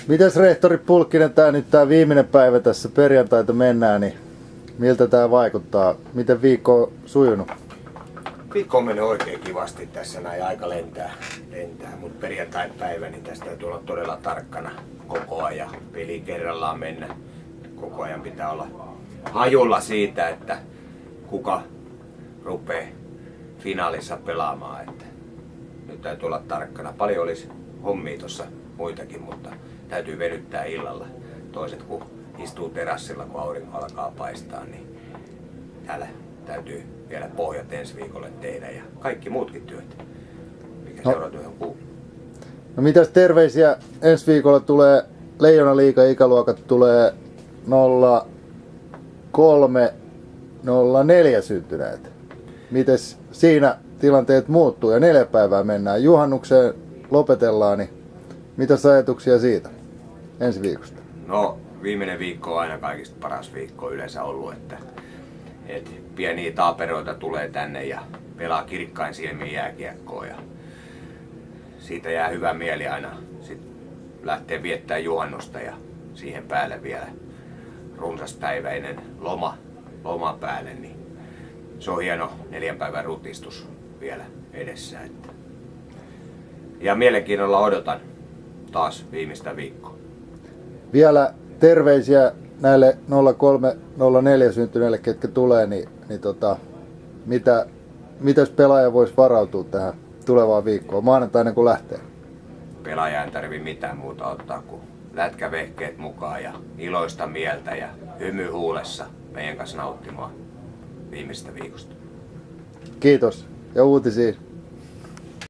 Mites rehtori Pulkkinen, tää viimeinen päivä tässä perjantaita mennään, niin miltä tää vaikuttaa? Miten viikko on sujunut? Viikko on mennyt oikein kivasti tässä, näin aika lentää, mutta perjantain päivä, niin tästä täytyy olla todella tarkkana koko ajan. Peli kerrallaan mennä. Koko ajan pitää olla hajulla siitä, että kuka rupeaa finaalissa pelaamaan. Että nyt täytyy olla tarkkana. Paljon olisi hommia tuossa muitakin, mutta täytyy venyttää illalla. Toiset kun istuu terassilla, kun aurinko alkaa paistaa, niin täällä täytyy vielä pohjat ensi viikolle tehdä ja kaikki muutkin työt, mikä seuratyöhön kuuluu. No mitäs terveisiä? Ensi viikolla tulee Leijonaliigan ikäluokat tulee 03-04 syntyneet. Mites siinä tilanteet muuttuu ja 4 päivää mennään juhannukseen, lopetellaan, niin mitäs ajatuksia siitä ensi viikosta? No viimeinen viikko on aina kaikista paras viikko yleensä ollut, että pieniä taaperoita tulee tänne ja pelaa kirkkain silmiin jääkiekkoa ja siitä jää hyvä mieli aina. Sitten lähtee viettää juhannusta ja siihen päälle vielä runsaspäiväinen loma päälle, niin se on hieno 4 päivän rutistus vielä edessä. Ja mielenkiinnolla odotan taas viimeistä viikkoa. Vielä terveisiä näille 03-04 syntyneille, ketkä tulee, mitäs pelaaja voisi varautua tähän tulevaan viikkoon maanantaina kun lähtee? Pelaaja ei tarvitse mitään muuta ottaa kuin lätkävehkeet mukaan ja iloista mieltä ja hymy huulessa meidän kanssa nauttimaan viimeisestä viikosta. Kiitos ja uutisia